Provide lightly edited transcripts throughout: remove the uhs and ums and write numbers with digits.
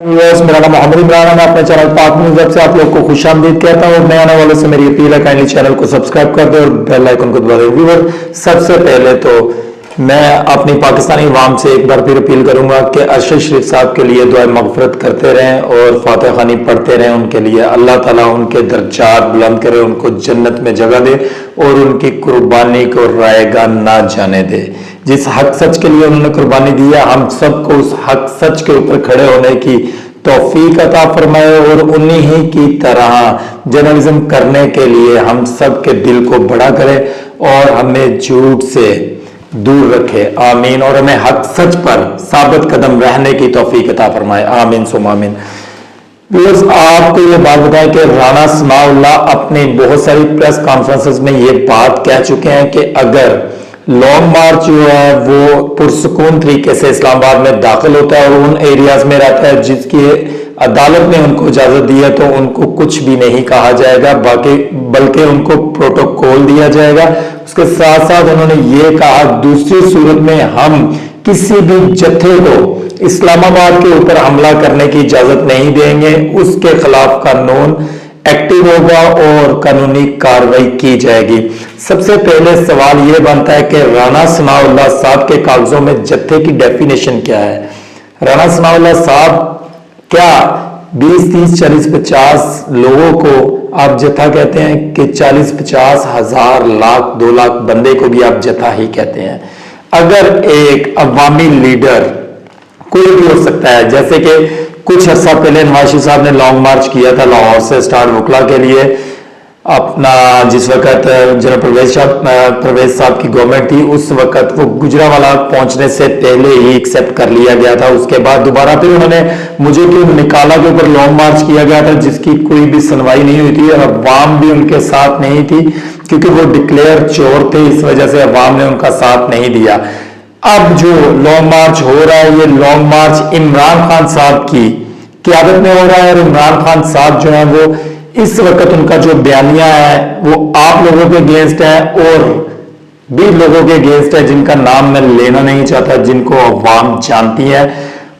मेरा नाम मोहम्मद इमरान है। मैं अपने चैनल पाक न्यूज़ से आप लोग को खुशामदीद कहता हूँ। नए आने वालों से मेरी अपील है, काइंडली चैनल को सब्सक्राइब कर दो और बेल आइकन को दबा दो। व्यूअर, सबसे पहले तो मैं अपनी पाकिस्तानी अवाम से एक बार फिर अपील करूंगा कि अरशद शरीफ साहब के लिए दुआ मगफरत करते रहें और फातिहा खानी पढ़ते रहें उनके लिए। अल्लाह ताला उनके दर्जात बुलंद करे, उनको जन्नत में जगह दे और उनकी कुर्बानी को रायगा ना जाने दे। जिस हक सच के लिए उन्होंने कुर्बानी दी है, हम सबको उस हक सच के ऊपर खड़े होने की तौफीक अता फरमाए और उन्हीं ही की तरह जर्नलिज्म करने के लिए हम सब के दिल को बड़ा करे और हमें झूठ से दूर रखे। आमीन। और हमें हक सच पर साबित कदम रहने की तौफीक अता फरमाए। आमीन सुम आमीन। व्यूअर्स, आपको ये बात बताएं कि राणा सनाउल्लाह अपनी बहुत सारी प्रेस कॉन्फ्रेंसेस में ये बात कह चुके हैं कि अगर लॉन्ग मार्च जो है वो पुरसुकून तरीके से इस्लामाबाद में दाखिल होता है और उन एरियाज में रहता है जिसकी अदालत ने उनको इजाजत दी है, तो उनको कुछ भी नहीं कहा जाएगा, बल्कि उनको प्रोटोकॉल दिया जाएगा। उसके साथ साथ उन्होंने ये कहा, दूसरी सूरत में हम किसी भी जत्थे को इस्लामाबाद के ऊपर हमला करने की इजाजत नहीं देंगे, उसके खिलाफ कानून एक्टिव होगा और कानूनी कार्रवाई की जाएगी। सबसे पहले सवाल यह बनता है कि राणा सनाउल्लाह साहब के कागजों में जत्थे की डेफिनेशन क्या है। राणा सनाउल्लाह साहब क्या 20, 30, 40, 50 लोगों को आप जत्था कहते हैं कि 40, 50, 1000, लाख, 2 लाख बंदे को भी आप जत्था ही कहते हैं? अगर एक अवामी लीडर कोई भी हो सकता है, जैसे कि कुछ अर्सा पहले नवाज शरीफ साहब ने लॉन्ग मार्च किया था लाहौर से स्टार वकला के लिए, अपना जिस वक्त जनरल परवेज साहब की गवर्नमेंट थी उस वक्त वो गुजरावाला पहुंचने से पहले ही एक्सेप्ट कर लिया गया था। उसके बाद दोबारा फिर उन्होंने मुझे क्यों निकाला के ऊपर लॉन्ग मार्च किया गया था जिसकी कोई भी सुनवाई नहीं हुई थी और अवाम भी उनके साथ नहीं थी क्योंकि वो डिक्लेयर चोर थे, इस वजह से अवाम ने उनका साथ नहीं दिया। अब जो लॉन्ग मार्च हो रहा है, ये लॉन्ग मार्च इमरान खान साहब की क़यादत में हो रहा है और इमरान खान साहब जो है वो इस वक्त उनका जो बयानिया है वो आप लोगों के अगेंस्ट है और भी लोगों के अगेंस्ट है जिनका नाम मैं लेना नहीं चाहता, जिनको अवाम जानती है।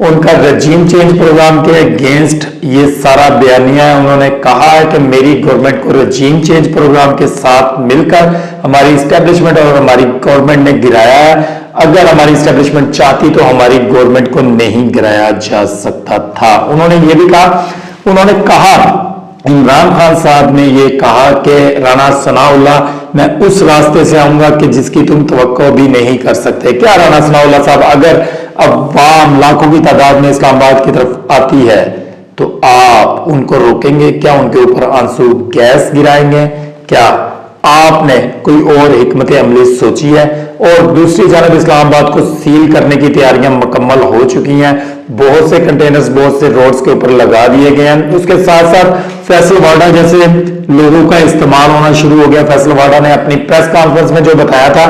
उनका रजीम चेंज प्रोग्राम के अगेंस्ट ये सारा बयानिया है। उन्होंने कहा है कि मेरी गवर्नमेंट को रजीम चेंज प्रोग्राम के साथ मिलकर हमारी इस्टेब्लिशमेंट और हमारी गवर्नमेंट ने गिराया है। अगर हमारी इस्टेब्लिशमेंट चाहती तो हमारी गवर्नमेंट को नहीं गिराया जा सकता था। उन्होंने ये भी कहा, इमरान खान साहब ने ये कहा कि राणा सनाउल्लाह मैं उस रास्ते से आऊंगा कि जिसकी तुम तवक्को भी नहीं कर सकते। क्या राणा सनाउल्लाह साहब अगर अवाम लाखों की तादाद में इस्लामाबाद की तरफ आती है तो आप उनको रोकेंगे? क्या उनके ऊपर आंसू गैस गिराएंगे? क्या आपने कोई और हिकमत अमली सोची है? और दूसरी जानब इस्लामाबाद को सील करने की तैयारियां मुकम्मल हो चुकी हैं। बहुत से कंटेनर्स बहुत से रोड्स के ऊपर लगा दिए गए हैं। उसके साथ साथ फैसल वाडा जैसे लोगों का इस्तेमाल होना शुरू हो गया। फैसल वाडा ने अपनी प्रेस कॉन्फ्रेंस में जो बताया था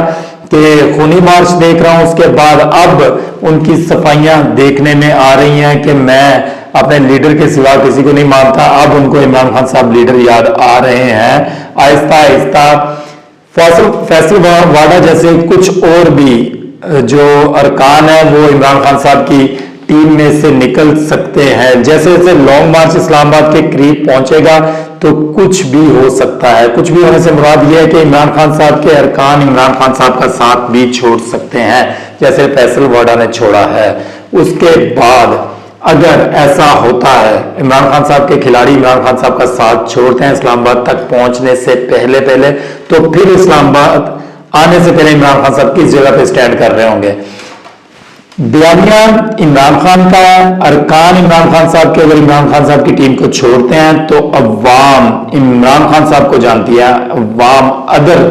कि खूनी मार्च देख रहा हूं, उसके बाद अब उनकी सफाइयां देखने में आ रही हैं कि मैं अपने लीडर के सिवा किसी को नहीं मानता। अब उनको इमरान खान साहब लीडर याद आ रहे हैं। आहिस्ता आहिस्ता फैसल वाडा जैसे कुछ और भी जो अरकान है वो इमरान खान साहब की टीम में से निकल सकते हैं। जैसे जैसे लॉन्ग मार्च इस्लामाबाद के करीब पहुंचेगा तो कुछ भी हो सकता है। कुछ भी होने से मुराद यह है कि इमरान खान साहब के अरकान इमरान खान साहब का साथ भी छोड़ सकते हैं जैसे फैसल वाडा ने छोड़ा है। उसके बाद अगर ऐसा होता है, इमरान खान साहब के खिलाड़ी इमरान खान साहब का साथ छोड़ते हैं इस्लामाबाद तक पहुंचने से पहले तो फिर इस्लामाबाद आने से पहले इमरान खान साहब किस जगह पे स्टैंड कर रहे होंगे? बयानिया इमरान खान का, अरकान इमरान खान साहब के अगर इमरान खान साहब की टीम को छोड़ते हैं तो अवाम इमरान खान साहब को जानती है, अवाम अदर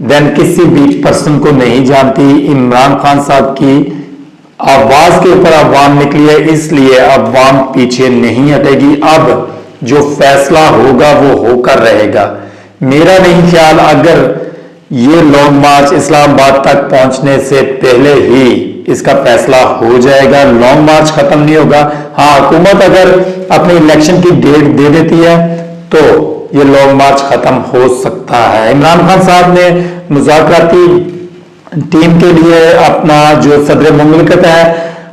देन किसी भी पर्सन को नहीं जानती। इमरान खान साहब की आवाज के ऊपर अवाम निकली है, इसलिए अवाम पीछे नहीं हटेगी। अब जो फैसला होगा वो होकर रहेगा। मेरा नहीं ख्याल अगर ये लॉन्ग मार्च इस्लामाबाद तक पहुंचने से पहले ही इसका फैसला हो जाएगा। लॉन्ग मार्च खत्म नहीं होगा। हाँ, हुकूमत अगर अपनी इलेक्शन की डेट दे देती है तो ये लॉन्ग मार्च खत्म हो सकता है। इमरान खान साहब ने मुज़ाकराती टीम के लिए अपना जो सदर मुमलिकत है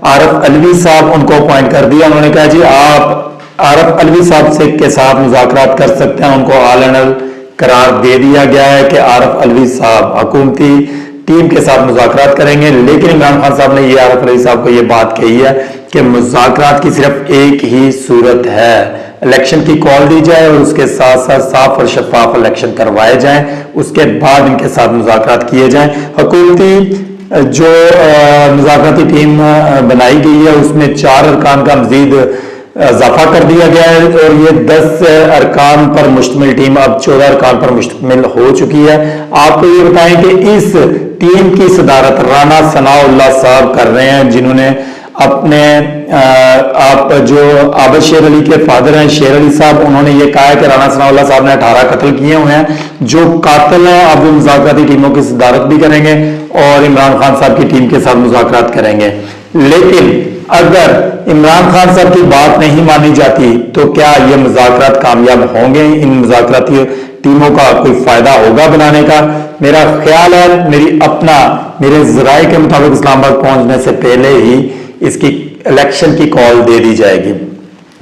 आरफ अलवी साहब उनको अपॉइंट कर दिया। उन्होंने कहा जी आप आरफ अलवी साहब से के साथ मुज़ाकरात कर सकते हैं। उनको आलनल करार दे दिया गया है कि आरफ अलवी साहब हुकूमती टीम के साथ मुज़ाकरात करेंगे। लेकिन इमरान खान साहब ने ये आरफ अलवी साहब को ये बात कही है कि मुज़ाकरात की सिर्फ एक ही सूरत है, इलेक्शन की कॉल दी जाए और उसके साथ साथ साफ और शफाफ इलेक्शन करवाए जाएं, उसके बाद इनके साथ मुज़ाकरात किए जाएं। हुकूमती जो मुज़ाकराती टीम बनाई गई है उसमें 4 अरकान का मजीद इजाफा कर दिया गया है और ये 10 अरकान पर मुश्तमिल टीम अब 14 अरकान पर मुश्तमिल हो चुकी है। आपको ये बताएं कि इस टीम की सदारत राना सनाउल्लाह साहब कर रहे हैं, जिन्होंने अपने आप जो आबद शेर अली के फादर हैं शेर अली साहब, उन्होंने ये कहा है कि राना सनाउल्लाह साहब ने 18 कत्ल किए हुए हैं। जो कातिल हैं अब वो मुज़ाकराती टीमों की सदारत भी करेंगे और इमरान खान साहब की टीम के साथ मुज़ाकरात करेंगे। लेकिन अगर इमरान खान साहब की बात नहीं मानी जाती तो क्या ये मुज़ाकरात कामयाब होंगे? इन मुज़ाकराती टीमों का कोई फायदा होगा बनाने का? मेरा ख्याल है मेरे ज़राए के मुताबिक इस्लामाबाद पहुंचने से पहले ही इसकी इलेक्शन की कॉल दे दी जाएगी।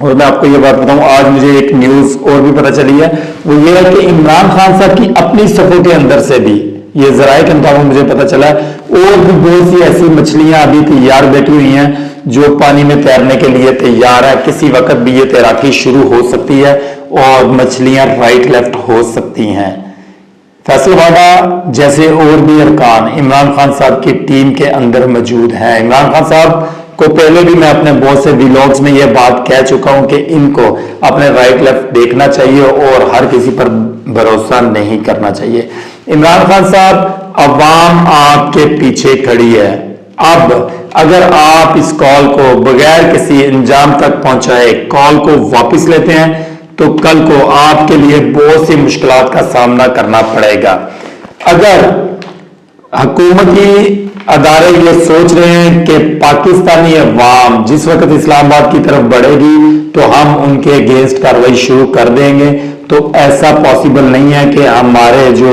और मैं आपको ये बात बताऊं, आज मुझे एक न्यूज और भी पता चली है, वो ये है कि इमरान खान साहब की अपनी सफों के अंदर से भी, ये ज़राए के मुताबिक मुझे पता चला, और भी बहुत सी ऐसी मछलियां अभी तैयार बैठी हुई हैं जो पानी में तैरने के लिए तैयार है। किसी वक्त भी ये तैराकी शुरू हो सकती है और मछलियां राइट लेफ्ट हो सकती हैं। फैसलवाड़ा जैसे और भी अरकान इमरान खान साहब की टीम के अंदर मौजूद हैं। इमरान खान साहब को पहले भी मैं अपने बहुत से व्लॉग्स में यह बात कह चुका हूं कि इनको अपने राइट लेफ्ट देखना चाहिए और हर किसी पर भरोसा नहीं करना चाहिए। इमरान खान साहब, अवाम आपके पीछे खड़ी है। अब अगर आप इस कॉल को बगैर किसी अंजाम तक पहुंचाए कॉल को वापस लेते हैं तो कल को आपके लिए बहुत सी मुश्किलात का सामना करना पड़ेगा। अगर हुकूमती अदारे ये सोच रहे हैं कि पाकिस्तानी अवाम जिस वक्त इस्लामाबाद की तरफ बढ़ेगी तो हम उनके अगेंस्ट कार्रवाई शुरू कर देंगे, तो ऐसा पॉसिबल नहीं है कि हमारे जो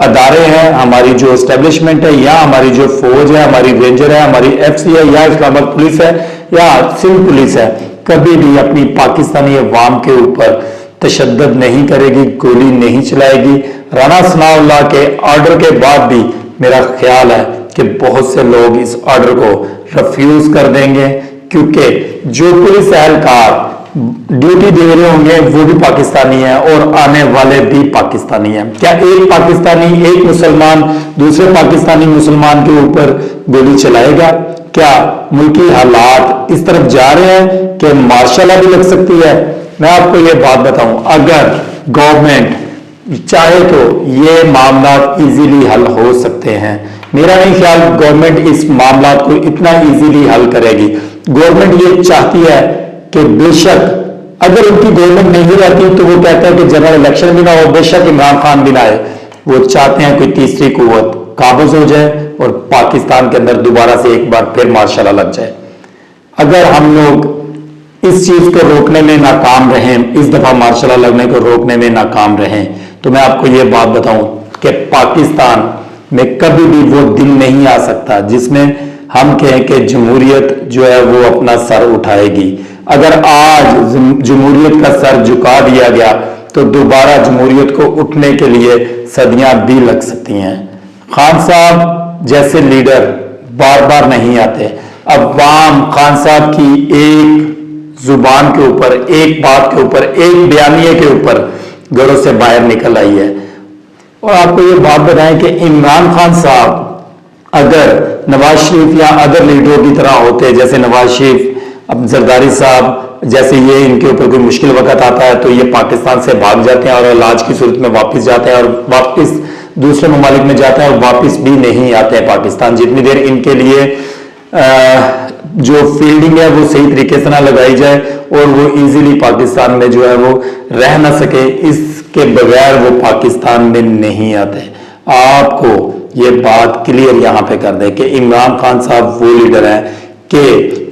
अदारे हैं, हमारी जो एस्टेब्लिशमेंट है, या हमारी जो फौज है, हमारी रेंजर है, हमारी एफसी है, या इस्लामाबाद पुलिस है, या सिंध पुलिस है, कभी भी अपनी पाकिस्तानी अवाम के ऊपर तशद्दुद नहीं करेगी, गोली नहीं चलाएगी। राना सनाउल्लाह के ऑर्डर के बाद भी मेरा ख्याल है कि बहुत से लोग इस ऑर्डर को रिफ्यूज कर देंगे, क्योंकि जो पुलिस एहलकार ड्यूटी दे रहे होंगे वो भी पाकिस्तानी है और आने वाले भी पाकिस्तानी हैं। क्या एक पाकिस्तानी, एक मुसलमान दूसरे पाकिस्तानी मुसलमान के ऊपर गोली चलाएगा? क्या मुल्की हालात इस तरफ जा रहे हैं कि मार्शल लॉ भी लग सकती है? मैं आपको ये बात बताऊं, अगर गवर्नमेंट चाहे तो ये मामला इजीली हल हो सकते हैं। मेरा नहीं ख्याल गवर्नमेंट इस मामला को इतना इजीली हल करेगी। गवर्नमेंट ये चाहती है कि बेशक अगर उनकी गवर्नमेंट नहीं रहती तो वो कहते हैं कि जनरल इलेक्शन भी ना हो, बेशक इमरान खान भी ना आए। वो चाहते हैं कोई तीसरी कुव्वत काबज हो जाए और पाकिस्तान के अंदर दोबारा से एक बार फिर मार्शल लॉ लग जाए। अगर हम लोग इस चीज को रोकने में नाकाम रहें, इस दफा मार्शल लॉ लगने को रोकने में नाकाम रहें, तो मैं आपको ये बात बताऊं कि पाकिस्तान में कभी भी वो दिन नहीं आ सकता जिसमें हम कहें कि जमहूरियत जो है वो अपना सर उठाएगी। अगर आज जमहूरियत का सर झुका दिया गया तो दोबारा जमहूरियत को उठने के लिए सदियां भी लग सकती हैं। खान साहब जैसे लीडर बार बार नहीं आते। अवाम खान साहब की एक जुबान के ऊपर, एक बात के ऊपर, एक बयानिए के ऊपर घरों से बाहर निकल आई है। और आपको ये बात बताएं कि इमरान खान साहब अगर नवाज शरीफ या अदर लीडरों की तरह होते, जैसे नवाज शरीफ, अब जरदारी साहब जैसे, ये इनके ऊपर कोई मुश्किल वक्त आता है तो ये पाकिस्तान से भाग जाते हैं और इलाज की सूरत में वापस जाते हैं और वापस दूसरे ममालिक में जाते हैं और वापस भी नहीं आते हैं पाकिस्तान। जितनी देर इनके लिए जो फील्डिंग है वो सही तरीके से ना लगाई जाए और वो इजीली पाकिस्तान में जो है वो रह ना सके, इसके बगैर वो पाकिस्तान में नहीं आते। आपको ये बात क्लियर यहां पे कर दें कि इमरान खान साहब वो लीडर हैं कि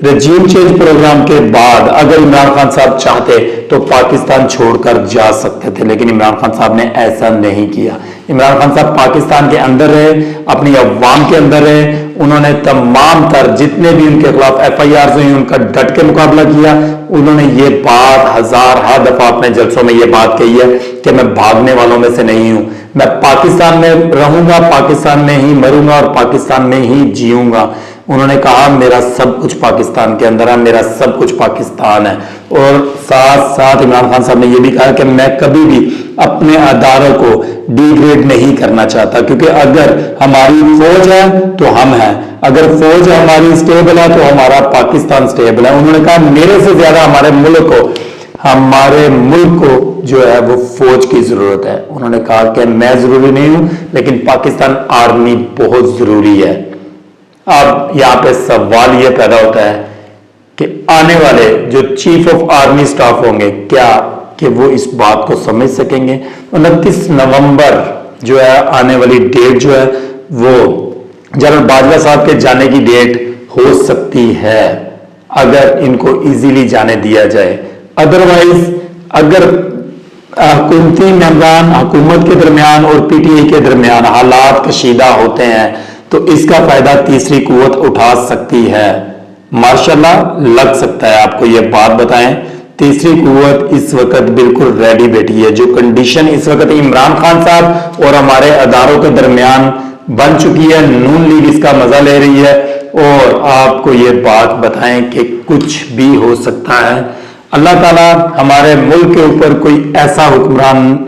रजीम चेंज प्रोग्राम के बाद अगर इमरान खान साहब चाहते तो पाकिस्तान छोड़कर जा सकते थे, लेकिन इमरान खान साहब ने ऐसा नहीं किया। इमरान खान साहब पाकिस्तान के अंदर रहे, अपनी अवाम के अंदर रहे, उन्होंने तमाम तर जितने भी उनके खिलाफ FIR हुई उनका डट के मुकाबला किया। उन्होंने ये बात हर दफा अपने जलसों में ये बात कही है कि मैं भागने वालों में से नहीं हूं, मैं पाकिस्तान में रहूंगा, पाकिस्तान में ही मरूंगा और पाकिस्तान में ही जीऊंगा। उन्होंने कहा मेरा सब कुछ पाकिस्तान के अंदर है, मेरा सब कुछ पाकिस्तान है। और साथ साथ इमरान खान साहब ने यह भी कहा कि मैं कभी भी अपने अदारों को डिग्रेड नहीं करना चाहता, क्योंकि अगर हमारी फौज है तो हम हैं, अगर फौज हमारी स्टेबल है तो हमारा पाकिस्तान स्टेबल है। उन्होंने कहा मेरे से ज्यादा हमारे मुल्क को जो है वो फौज की जरूरत है। उन्होंने कहा कि मैं जरूरी नहीं हूं, लेकिन पाकिस्तान आर्मी बहुत जरूरी है। अब यहां पे सवाल यह पैदा होता है कि आने वाले जो चीफ ऑफ आर्मी स्टाफ होंगे, क्या कि वो इस बात को समझ सकेंगे? 29 नवंबर जो है आने वाली डेट जो है वो जनरल बाजवा साहब के जाने की डेट हो सकती है, अगर इनको इजीली जाने दिया जाए। अदरवाइज अगर हुकूमती मेंबरान हुकूमत के दरमियान और PTI के दरमियान हालात कशीदा होते हैं तो इसका फायदा तीसरी कुव्वत उठा सकती है। माशाल्लाह लग सकता है आपको ये बात बताएं, तीसरी कुव्वत इस वक्त बिल्कुल रेडी बैठी है। जो कंडीशन इस वक्त इमरान खान साहब और हमारे अदारों के दरमियान बन चुकी है, नून लीग इसका मजा ले रही है। और आपको ये बात बताएं कि कुछ भी हो सकता है। अल्लाह ताला हमारे मुल्क के ऊपर कोई ऐसा हुक्मरान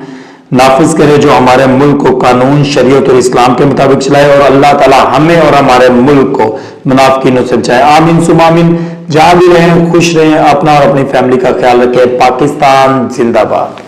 नाफिज करे जो हमारे मुल्क को कानून, शरीयत और इस्लाम के मुताबिक चलाए, और अल्लाह ताला हमें और हमारे मुल्क को मुनाफिकीनों से बचाए। आमीन सुम आमीन। जहां भी रहें खुश रहें, अपना और अपनी फैमिली का ख्याल रखें। पाकिस्तान जिंदाबाद।